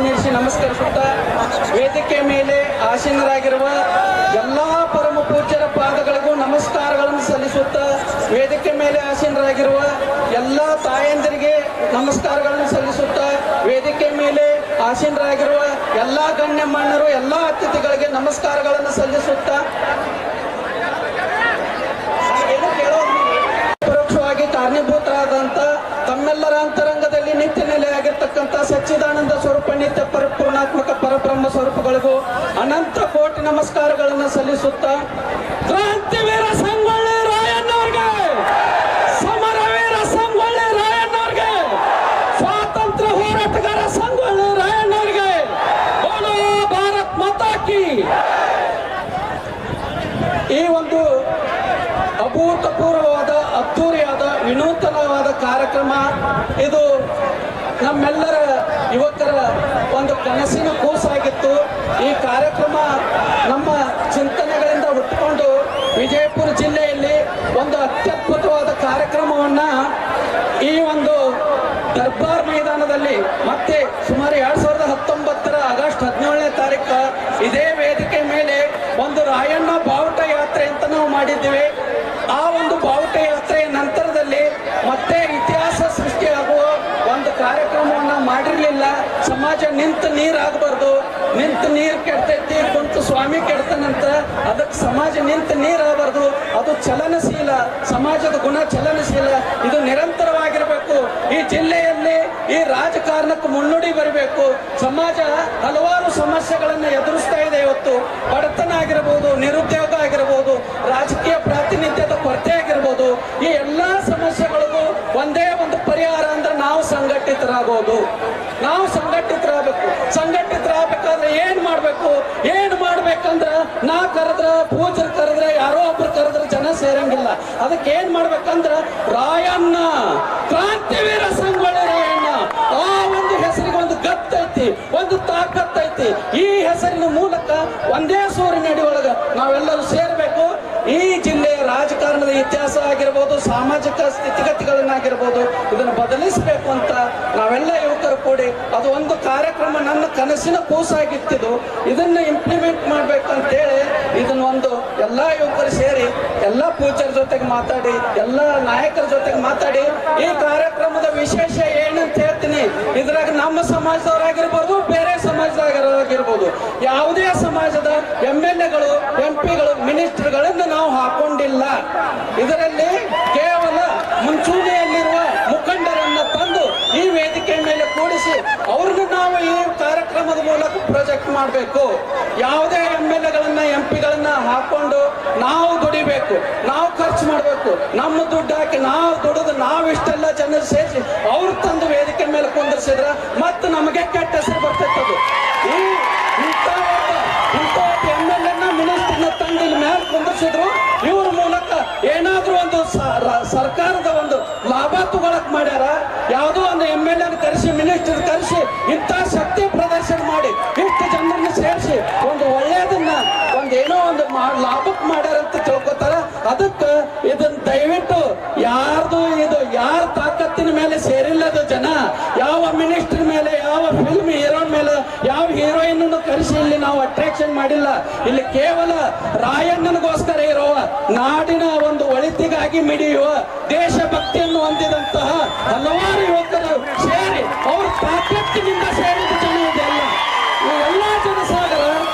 ಪೂರ್ಣಿಸಿ ನಮಸ್ಕರಿಸುತ್ತಾ ವೇದಿಕೆ ಮೇಲೆ ಆಸೀನರಾಗಿರುವ ಎಲ್ಲಾ ಪರಮ ಪೂಜ್ಯರ ಪಾದಗಳಿಗೂ ನಮಸ್ಕಾರಗಳನ್ನು ಸಲ್ಲಿಸುತ್ತಾ ವೇದಿಕೆ ಮೇಲೆ ಆಸೀನರಾಗಿರುವ ಎಲ್ಲಾ ತಾಯಂದಿರಿಗೆ ನಮಸ್ಕಾರಗಳನ್ನು ಸಲ್ಲಿಸುತ್ತಾ ವೇದಿಕೆ ಮೇಲೆ ಆಸೀನರಾಗಿರುವ ಎಲ್ಲಾ ಗಣ್ಯಮಾನ್ಯರು ಎಲ್ಲಾ ಅತಿಥಿಗಳಿಗೆ ನಮಸ್ಕಾರಗಳನ್ನು ಸಲ್ಲಿಸುತ್ತಾ ಪರೋಕ್ಷವಾಗಿ ಕಾರಣೀಭೂತರಾದಂತ ತಮ್ಮೆಲ್ಲರ ಅಂತರಂಗದಲ್ಲಿ ನಿತ್ಯ ನೆಲೆಯಾಗಿರ್ತಕ್ಕಂಥ ಸಚ್ಚಿದಾನಂದ ಸ್ವರೂಪ ನಿತ್ಯ ಪರಿಪೂರ್ಣಾತ್ಮಕ ಪರಬ್ರಹ್ಮ ಸ್ವರೂಪಗಳಿಗೂ ಅನಂತ ಕೋಟಿ ನಮಸ್ಕಾರಗಳನ್ನು ಸಲ್ಲಿಸುತ್ತಾ ಕ್ರಾಂತಿವೀರ ಸಂಗೊಳ್ಳಿ ರಾಯಣ್ಣವ್ರಿಗೆ, ಸಮರವೀರ ಸಂಗೊಳ್ಳಿ ರಾಯಣ್ಣವ್ರಿಗೆ, ಸ್ವಾತಂತ್ರ್ಯ ಹೋರಾಟಗಾರ ಸಂಗೊಳ್ಳಿ ರಾಯಣ್ಣವ್ರಿಗೆ ಬೋಲೋ ಭಾರತ್ ಮಾತಾ ಕಿ. ಈ ಒಂದು ಅಭೂತಪೂರ್ವವಾದ ಅದ್ದೂರಿಯಾದ ವಿನೂತನವಾದ ಕಾರ್ಯಕ್ರಮ ಇದು ನಮ್ಮೆಲ್ಲರ ಯುವಕರ ಒಂದು ಕನಸಿನ ಕೂಸಾಗಿತ್ತು. ಈ ಕಾರ್ಯಕ್ರಮ ನಮ್ಮ ಚಿಂತನೆಗಳಿಂದ ಹುಟ್ಟುಕೊಂಡು ವಿಜಯಪುರ ಜಿಲ್ಲೆಯಲ್ಲಿ ಒಂದು ಅತ್ಯದ್ಭುತವಾದ ಕಾರ್ಯಕ್ರಮವನ್ನ ಈ ಒಂದು ದರ್ಬಾರ್ ಮೈದಾನದಲ್ಲಿ ಮತ್ತೆ ಸುಮಾರು 2019 ಆಗಸ್ಟ್ 17ನೇ ತಾರೀಕು ಇದೇ ವೇದಿಕೆ ಮೇಲೆ ಒಂದು ರಾಯಣ್ಣ ಬಾವುಟ ಯಾತ್ರೆ ಅಂತ ನಾವು ಮಾಡಿದ್ದೀವಿ. ಆ ಒಂದು ಬಾವುಟ ಯಾತ್ರೆಯ ನಂತರದಲ್ಲಿ ಮತ್ತೆ ಇತಿಹಾಸ ಸೃಷ್ಟಿಯಾಗುವ ಒಂದು ಕಾರ್ಯಕ್ರಮವನ್ನ ಮಾಡಿರ್ಲಿಲ್ಲ. ಸಮಾಜ ನಿಂತು ನೀರಾಗಬಾರ್ದು, ನಿಂತು ನೀರು ಕೆಡ್ತೈತಿ, ಕುಂತು ಸ್ವಾಮಿ ಕೆಡ್ತಾನಂತ. ಅದಕ್ಕೆ ಸಮಾಜ ನಿಂತು ನೀರಾಗಬಾರ್ದು, ಅದು ಚಲನಶೀಲ, ಸಮಾಜದ ಗುಣ ಚಲನಶೀಲ, ಇದು ನಿರಂತರವಾಗಿರಬೇಕು. ಈ ಜಿಲ್ಲೆಯಲ್ಲಿ ಈ ರಾಜಕಾರಣಕ್ಕೆ ಮುನ್ನುಡಿ ಬರಬೇಕು. ಸಮಾಜ ಹಲವಾರು ಸಮಸ್ಯೆಗಳನ್ನು ಎದುರಿಸ್ತಾ ಇದೆ. ಇವತ್ತು ಬಡತನ ಆಗಿರಬಹುದು, ನಿರುದ್ಯೋಗ ಆಗಿರಬಹುದು, ರಾಜಕೀಯ ಪ್ರಾತಿನಿಧ್ಯದ ಕೊರತೆ ಆಗಿರ್ಬೋದು. ಈ ಎಲ್ಲಾ ಸಮಸ್ಯೆಗಳಿಗೂ ಒಂದೇ ಒಂದು ಪರಿಹಾರ ಅಂದ್ರೆ ನಾವು ಸಂಘಟಿತರಾಗೋದು. ನಾವು ಸಂಘಟಿತರಾಗಬೇಕು. ಸಂಘಟಿತರಾಗಬೇಕಾದ್ರೆ ಏನ್ ಮಾಡ್ಬೇಕಂದ್ರ ನಾ ಕರೆದ್ರ, ಪೂಜರು ಕರೆದ್ರೆ, ಯಾರೋ ಒಬ್ರು ಕರೆದ್ರೆ ಜನ ಸೇರಂಗಿಲ್ಲ. ಅದಕ್ಕೆ ಏನ್ ಮಾಡ್ಬೇಕಂದ್ರ ರಾಯಣ್ಣ, ಕ್ರಾಂತಿವೀರ ಸಂಗೊಳ್ಳಿ ರಾಯಣ್ಣ, ಆ ಒಂದು ಹೆಸರಿಗೆ ಒಂದು ಗತ್ತೈತಿ, ಒಂದು ತಾಕತ್ತೈತಿ. ಈ ಹೆಸರಿನ ಮೂಲಕ ಒಂದೇ ಸೂರಿನಡಿ ಒಳಗ ನಾವೆಲ್ಲರೂ ಸೇರ್ಬೇಕು. ಈ ಜಿಲ್ಲೆಯ ರಾಜಕಾರಣದ ಇತಿಹಾಸ ಆಗಿರ್ಬೋದು, ಸಾಮಾಜಿಕ ಸ್ಥಿತಿಗತಿಗಳನ್ನಾಗಿರ್ಬೋದು, ಇದನ್ನು ಬದಲಿಸಬೇಕು ಅಂತ ನಾವೆಲ್ಲ ಯುವಕರು ಕೂಡಿ ಅದು ಒಂದು ಕಾರ್ಯಕ್ರಮ ನನ್ನ ಕನಸಿನ ಕೂಸಾಗಿತ್ತಿದ್ದು. ಇದನ್ನ ಇಂಪ್ಲಿಮೆಂಟ್ ಮಾಡ್ಬೇಕಂತೇಳಿ ಇದನ್ನ ಒಂದು ಎಲ್ಲಾ ಯುವಕರು ಸೇರಿ ಎಲ್ಲಾ ಪೂಜ್ಯರ ಜೊತೆಗೆ ಮಾತಾಡಿ, ಎಲ್ಲಾ ನಾಯಕರ ಜೊತೆಗೆ ಮಾತಾಡಿ ಈ ಕಾರ್ಯಕ್ರಮದ ವಿಶೇಷ ಏನಂತ ಹೇಳ್ತೀನಿ. ಇದ್ರಾಗ ನಮ್ಮ ಸಮಾಜದವರಾಗಿರ್ಬೋದು, ಬೇರೆ ಸಮಾಜದವರಾಗಿರ್ಬೋದು, ಯಾವುದೇ ಸಮಾಜದ MLAಗಳು, MP ಗಳು, ಮಿನಿಸ್ಟರ್ಗಳನ್ನು ನಾವು ಹಾಕೊಂಡಿಲ್ಲ. ಇದರಲ್ಲಿ ಕೇವಲ ಮುಂಚೂಣಿಯಲ್ಲಿರುವ ಮುಖಂಡರನ್ನ ತಂದು ಈ ವೇದಿಕೆ ಮೇಲೆ ಕೂಡಿಸಿ ಅವ್ರನ್ನ ನಾವು ಈ ಕಾರ್ಯಕ್ರಮದ ಮೂಲಕ ಪ್ರೊಜೆಕ್ಟ್ ಮಾಡಬೇಕು. ಯಾವುದೇ MLAಗಳನ್ನ, MP ಗಳನ್ನ ಹಾಕೊಂಡು ನಾವು ದುಡಿಬೇಕು, ನಾವು ಖರ್ಚು ಮಾಡಬೇಕು, ನಮ್ಮ ದುಡ್ಡು ಹಾಕಿ ನಾವು ದುಡಿದು ನಾವು ಇಷ್ಟೆಲ್ಲ ಜನರು ಸೇರಿಸಿ ಅವ್ರು ತಂದು ವೇದಿಕೆ ಮೇಲೆ ಕುಂದಿರ್ಸಿದ್ರ ಮತ್ತೆ ನಮಗೆ ಕೆಟ್ಟ ಹೆಸರು ಬರ್ತೈತದು. ಇಂಥ MLAನ, ಮಿನಿಸ್ಟರ್ನ ತಂದು ಇಲ್ಲಿ ಮೇಲೆ ಕುಂದಿರ್ಸಿದ್ರು. ಇವ್ರ ಮೂಲಕ ಏನಾದ್ರೂ ಒಂದು ಸರ್ಕಾರದ ಒಂದು ಲಾಭ ತಗೊಳಕ್ ಮಾಡ್ಯಾರ. ಯಾವುದೋ ಒಂದು MLAನ ಕರೆಸಿ, ಮಿನಿಸ್ಟರ್ ಕರೆಸಿ ಇಂಥ ಶಕ್ತಿ ಪ್ರದರ್ಶನ ಮಾಡಿ ಇಷ್ಟು ಜನರನ್ನ ಸೇರಿಸಿ ಒಂದು ಒಳ್ಳೆಯದನ್ನ ಒಂದೇನೋ ಒಂದು ಲಾಭಕ್ಕೆ ಮಾಡ್ಯಾರ ಅಂತ ತಿಳ್ಕೊತಾರ. ಅದಕ್ಕೆ ಇದನ್ನ ದಯವಿಟ್ಟು ಯಾರ್ದು ಇದು ಯಾರ ತಾಕತ್ತಿನ ಮೇಲೆ ಸೇರಿಲ್ಲದ ಜನ, ಯಾವ ಮಿನಿಸ್ಟರ್ ಮೇಲೆ, ಯಾವ ಫಿಲ್ಮ್ ಹೀರೋ ಮೇಲೆ, ಯಾವ ಹೀರೋಯಿನ್ ಕರೆಸಿ ಇಲ್ಲಿ ನಾವು ಅಟ್ರಾಕ್ಷನ್ ಮಾಡಿಲ್ಲ. ಇಲ್ಲಿ ಕೇವಲ ರಾಯಣ್ಣನಿಗೋಸ್ಕರ ಇರುವ, ನಾಡಿನ ಒಂದು ಒಳಿತಿಗಾಗಿ ಮಿಡಿಯುವ, ದೇಶಭಕ್ತಿಯನ್ನು ಹೊಂದಿದಂತಹ ಹಲವಾರು ಯುವಕರು ಸೇರಿ ಅವ್ರ ತಾಕತ್ತಿನಿಂದ ಸೇರಿದ ಜನ ಇದೆಲ್ಲ. ಈ ಎಲ್ಲ ಜನಸಾಗರ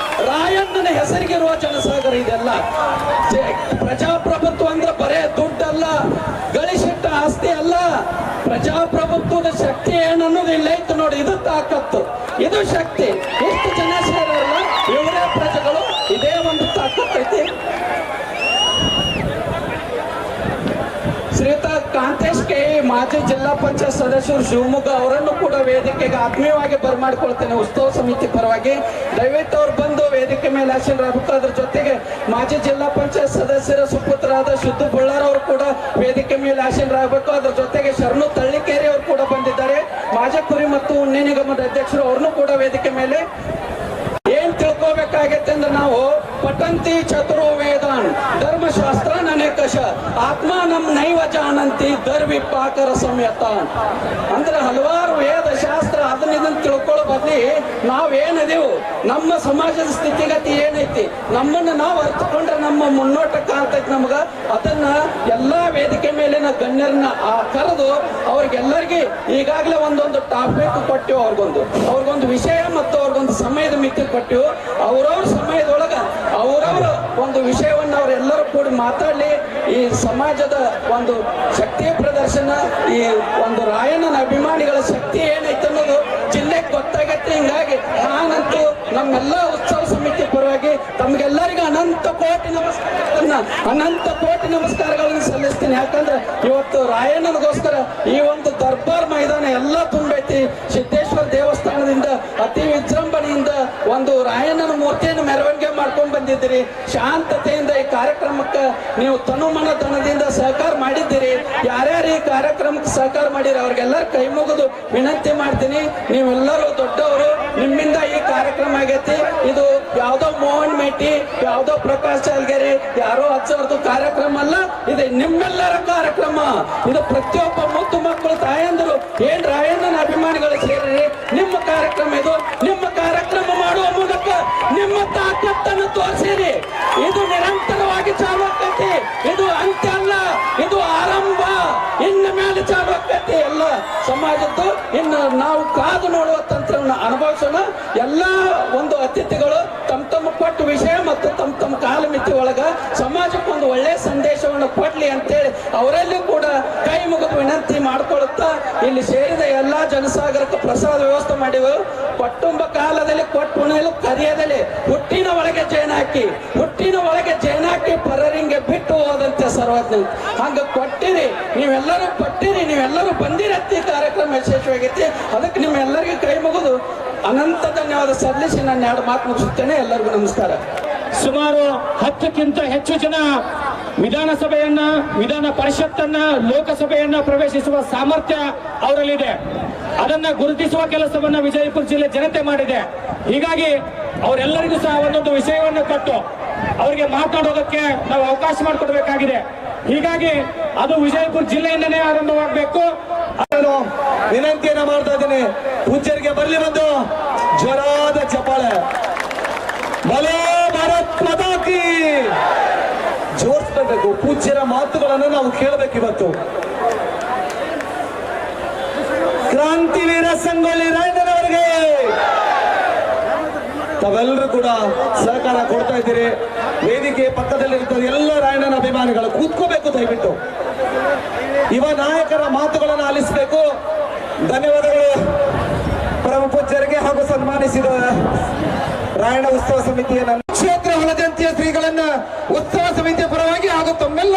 ರಾಯಣ್ಣನ ಹೆಸರಿಗಿರುವ ಜನಸಾಗರ ಇದೆಲ್ಲ. ಪ್ರಜಾಪ್ರಭುತ್ವ ಅಂದ್ರೆ ಬರೇ ದುಡ್ಡಲ್ಲ, ಗಳಿಸಿಟ್ಟ ಆಸ್ತಿ ಅಲ್ಲ. ಪ್ರಜಾಪ್ರಭುತ್ವದ ಶಕ್ತಿ ಏನನ್ನೋದು ಇಲ್ಲ ಇತ್ತು ನೋಡಿ. ಇದು ತಾಕತ್ತು, ಇದು ಶಕ್ತಿ. ಎಷ್ಟು ಜನ ಸೇರಲ್ಲ, ಇವರೇ ಪ್ರಜೆಗಳು. ಇದೇ ಒಂದು ತಾಕತ್ತೈತಿ. ಶ್ರೀಯುತ ಕಾಂತೇಶ್ ಕೆ, ಮಾಜಿ ಜಿಲ್ಲಾ ಪಂಚಾಯತ್ ಸದಸ್ಯರು ಶಿವಮೊಗ್ಗ, ಅವರನ್ನು ಕೂಡ ವೇದಿಕೆಗೆ ಆತ್ಮೀಯವಾಗಿ ಬರಮಾಡಿಕೊಳ್ತೇನೆ ಉತ್ಸವ ಸಮಿತಿ ಪರವಾಗಿ. ದಯವಿಟ್ಟು ಅವ್ರು ಬಂದು ವೇದಿಕೆ ಮೇಲೆ ಆಸೀನರಾಗಬೇಕು. ಅದ್ರ ಜೊತೆಗೆ ಮಾಜಿ ಜಿಲ್ಲಾ ಪಂಚಾಯತ್ ಸದಸ್ಯರ ಸುಪುತ್ರರಾದ ಶುದ್ಧ ಬಳ್ಳಾರ್ ಅವರು ಕೂಡ ವೇದಿಕೆ ಮೇಲೆ ಆಸೀನರಾಗಬೇಕು. ಅದ್ರ ಜೊತೆಗೆ ಶರಣು ತಳ್ಳಿಕೇರಿ ಅವರು ಕೂಡ ಬಂದಿದ್ದಾರೆ. ಮಾಜಿ ಕುರಿ ಮತ್ತು ಉಣ್ಣೆ ನಿಗಮದ ಅಧ್ಯಕ್ಷರು, ಅವ್ರನ್ನೂ ಕೂಡ ವೇದಿಕೆ ಮೇಲೆ. ಏನ್ ತಿಳ್ಕೋಬೇಕಾಗತ್ತೆ ಅಂದ್ರೆ ನಾವು ಪಠಂತಿ ಚತುರೋ ವೇದಾನ್ ಧರ್ಮಶಾಸ್ತ್ರ ಅನೇಕ ವಶ ಆತ್ಮಾನಂ ನೈವ ಜಾನಂತಿ ದರ್ವಿಪಾಕರ ಸಂಯತ. ಅಂದ್ರೆ ಹಲವಾರು ವೇದ ಶಾಸ್ತ್ರ ಅದನ್ನ ಇದನ್ನ ತಿಳ್ಕೊಳ್ಳೋ ಬದ್ಲಿ ನಾವೇನದೇವು, ನಮ್ಮ ಸಮಾಜದ ಸ್ಥಿತಿಗತಿ ಏನೈತಿ, ನಮ್ಮನ್ನ ನಾವು ಅರ್ಥಕೊಂಡ್ರೆ ನಮ್ಮ ಮುನ್ನೋಟ ಕಾಣ್ತೈತಿ ನಮ್ಗ. ಅದನ್ನ ಎಲ್ಲಾ ವೇದಿಕೆ ಮೇಲಿನ ಗಣ್ಯರನ್ನ ಕರೆದು ಅವ್ರಿಗೆಲ್ಲರಿಗೆ ಈಗಾಗಲೇ ಒಂದೊಂದು ಟಾಪಿಕ್ ಕೊಟ್ಟಿವು, ಅವ್ರಿಗೊಂದು ವಿಷಯ ಮತ್ತು ಅವ್ರಿಗೊಂದು ಸಮಯದ ಮಿತಿ ಕೊಟ್ಟಿವು. ಅವ್ರವ್ರ ಸಮಯದೊಳಗ ಅವ್ರವ್ರ ಒಂದು ವಿಷಯವನ್ನ ಅವರೆಲ್ಲರೂ ಕೂಡಿ ಮಾತಾಡ್ಲಿ. ಈ ಸಮಾಜದ ಒಂದು ಶಕ್ತಿಯ ಪ್ರದರ್ಶನ, ಈ ಒಂದು ರಾಯಣ್ಣನ ಅಭಿಮಾನಿಗಳ ಶಕ್ತಿ ಏನೈತೆ ಅನ್ನೋದು ಜಿಲ್ಲೆಗೆ ಗೊತ್ತಾಗತ್ತೆ. ಹಿಂಗಾಗಿ ನಾನಂತೂ ನಮ್ಮೆಲ್ಲ ಉತ್ಸವ ಸಮಿತಿ ಪರವಾಗಿ ತಮ್ಗೆಲ್ಲರಿಗೂ ಅನಂತ ಕೋಟಿ ನಮಸ್ಕಾರಗಳನ್ನು ಸಲ್ಲಿಸ್ತೀನಿ. ಯಾಕಂದ್ರೆ ಇವತ್ತು ರಾಯಣ್ಣನಿಗೋಸ್ಕರ ಈ ಒಂದು ದರ್ಬಾರ್ ಮೈದಾನ ಎಲ್ಲ ತುಂಬೈತಿ. ಸಿದ್ದೇಶ್ವರ ದೇವಸ್ಥಾನದಿಂದ ಅತಿ ವಿಜೃಂಭಣೆಯಿಂದ ಒಂದು ರಾಯಣ್ಣನ ಮೂರ್ತಿಯನ್ನು ಮೆರವಣಿಗೆ ಮಾಡ್ಕೊಂಡು ಬಂದಿದ್ದೀರಿ. ಶಾಂತತೆಯಿಂದ ಈ ಕಾರ್ಯಕ್ರಮಕ್ಕೆ ನೀವು ತನುಮನ ಧನದಿಂದ ಸಹಕಾರ ಮಾಡಿದ್ದೀರಿ. ಯಾರ್ಯಾರು ಈ ಕಾರ್ಯಕ್ರಮಕ್ಕೆ ಸಹಕಾರ ಮಾಡಿರಿ ಅವ್ರಿಗೆಲ್ಲರ ಕೈ ಮುಗಿದು ವಿನಂತಿ ಮಾಡ್ತೀನಿ. ನೀವೆಲ್ಲರೂ ದೊಡ್ಡವರು, ನಿಮ್ಮಿಂದ ಈ ಕಾರ್ಯಕ್ರಮ ಆಗೈತಿ. ಇದು ಯಾವುದೋ ಮೋಹನ್ ಮೇಟಿ, ಯಾವುದೋ ಪ್ರಕಾಶ್ ಚಾಲ್ಗೆರೆ, ಯಾರೋ ಹಚ್ಚವರದು ಕಾರ್ಯಕ್ರಮ ಅಲ್ಲ, ಇದು ನಿಮ್ಮೆಲ್ಲರ ಕಾರ್ಯಕ್ರಮ. ಇದು ಪ್ರತಿಯೊಬ್ಬ ಮುದ್ದು ಮಕ್ಕಳು ತಾಯಂದರು ಏನ್ ರಾಯಣ್ಣನ ಅಭಿಮಾನಿಗಳು ಸೇರಿ ನಿಮ್ಮ ಕಾರ್ಯಕ್ರಮ. ಇದು ನಿಮ್ಮ ಕಾರ್ಯಕ್ರಮ ಮಾಡುವ ಮೂಲಕ ನಿಮ್ಮ ತಾಕತ್ತನ್ನು ತೋರಿಸಿರಿ. ಇದು ನಿರಂತರವಾಗಿ ಚಾಲು ಆಕೈತಿ. ಇದು ಅಂತ್ಯ ಅಲ್ಲ, ಇದು ಆರಂಭ. ಇನ್ನು ಮೇಲೆ ಚಾಲು ಆಕೈತಿ ಎಲ್ಲ ಸಮಾಜದ್ದು. ಇನ್ನು ನಾವು ಕಾದು ನೋಡುವ ತಂತ್ರವನ್ನು ಅನುಭವಿಸೋಣ. ಎಲ್ಲ ಒಂದು ಅತಿಥಿಗಳು ತಮ್ಮ ಕೊಟ್ಟ ವಿಷಯ ಮತ್ತು ತಮ್ಮ ಕಾಲಮಿತಿ ಒಳಗ ಸಮಾಜಕ್ಕೆ ಒಂದು ಒಳ್ಳೆಯ ಸಂದೇಶವನ್ನು ಕೊಡ್ಲಿ ಅಂತೇಳಿ ಅವರಲ್ಲೂ ಕೂಡ ಕೈ ಮುಗಿದು ವಿನಂತಿ ಮಾಡ್ಕೊಳ್ಳುತ್ತಾ ಇಲ್ಲಿ ಸೇರಿದ ಎಲ್ಲಾ ಜನಸಾಗರಕ್ಕೆ ಪ್ರಸಾದ ವ್ಯವಸ್ಥೆ ಮಾಡಿವು. ಕೊಟ್ಟುಂಬ ಕಾಲದಲ್ಲಿ ಕೊಟ್ಟು ಉಣಲು ಕರಿಯದಲ್ಲಿ ಹುಟ್ಟಿನ ಒಳಗೆ ಜೇನಾಕಿ ಪರರಿಂಗೆ ಬಿಟ್ಟು ಹೋದಂತೆ ಸರ್ವಜ್ಞ. ಹಂಗ ಕೊಟ್ಟಿರಿ, ನೀವೆಲ್ಲರೂ ಕೊಟ್ಟಿರಿ, ನೀವೆಲ್ಲರೂ ಬಂದಿರತ್ತಿ. ಕಾರ್ಯಕ್ರಮ ವಿಶೇಷವಾಗೈತಿ. ಅದಕ್ಕೆ ನಿಮ್ಮೆಲ್ಲರಿಗೂ ಕೈ ಮುಗಿದು ಅನಂತ ಧನ್ಯವಾದ ಸಲ್ಲಿಸಿ ನಾನು 2 ಮಾತು ಮುಗಿಸುತ್ತೇನೆ. ಎಲ್ಲರಿಗೂ ನಮಸ್ಕಾರ. ಸುಮಾರು 10ಕ್ಕಿಂತ ಹೆಚ್ಚು ಜನ ವಿಧಾನ ಪರಿಷತ್ತನ್ನ, ಲೋಕಸಭೆಯನ್ನ ಪ್ರವೇಶಿಸುವ ಸಾಮರ್ಥ್ಯ ಅವರಲ್ಲಿದೆ. ಅದನ್ನ ಗುರುತಿಸುವ ಕೆಲಸವನ್ನ ವಿಜಯಪುರ ಜಿಲ್ಲೆ ಜನತೆ ಮಾಡಿದೆ. ಹೀಗಾಗಿ ಅವರೆಲ್ಲರಿಗೂ ಸಹ ಒಂದೊಂದು ವಿಷಯವನ್ನು ಕೊಟ್ಟು ಅವರಿಗೆ ಮಾತನಾಡೋದಕ್ಕೆ ನಾವು ಅವಕಾಶ ಮಾಡಿಕೊಡ್ಬೇಕಾಗಿದೆ. ಹೀಗಾಗಿ ಅದು ವಿಜಯಪುರ ಜಿಲ್ಲೆಯಿಂದನೇ ಆರಂಭವಾಗಬೇಕು. ವಿನಂತಿಯನ್ನ ಮಾಡ್ತಾ ಇದ್ದೇನೆ, ಪೂಜ್ಯರಿಗೆ ಬರಲಿ ಒಂದು ಜೋರಾದ ಚಪ್ಪಾಳೆ. ಬಲೋ ಭಾರತ್ ಮಾತಾ ಕೀ. ಜೋಡಿಸ್ಬೇಕು. ಪೂಜ್ಯರ ಮಾತುಗಳನ್ನು ನಾವು ಕೇಳಬೇಕು. ಇವತ್ತು ಕ್ರಾಂತಿವೀರ ಸಂಗೊಳ್ಳಿ ರಾಯಣ್ಣನವರಿಗೆ ತಾವೆಲ್ಲರೂ ಕೂಡ ಸಹಕಾರ ಕೊಡ್ತಾ ಇದ್ದೀರಿ. ವೇದಿಕೆ ಪಕ್ಕದಲ್ಲಿರುತ್ತದೆ ಎಲ್ಲ ರಾಯಣ್ಣನ ಅಭಿಮಾನಿಗಳು ಕೂತ್ಕೋಬೇಕು. ದಯವಿಟ್ಟು ಯುವ ನಾಯಕರ ಮಾತುಗಳನ್ನು ಆಲಿಸಬೇಕು. ಧನ್ಯವಾದಗಳು ಪರಮ ಪೂಜ್ಯರಿಗೆ ಹಾಗೂ ಸನ್ಮಾನಿಸಿದ ರಾಯಣ್ಣ ಉತ್ಸವ ಸಮಿತಿಯ ಕ್ಷೇತ್ರ ಹೊಲಜಂತಿಯ ಶ್ರೀಗಳನ್ನ ಉತ್ಸವ ಸಮಿತಿಯ ಪರವಾಗಿ ಹಾಗೂ ತಮ್ಮೆಲ್ಲ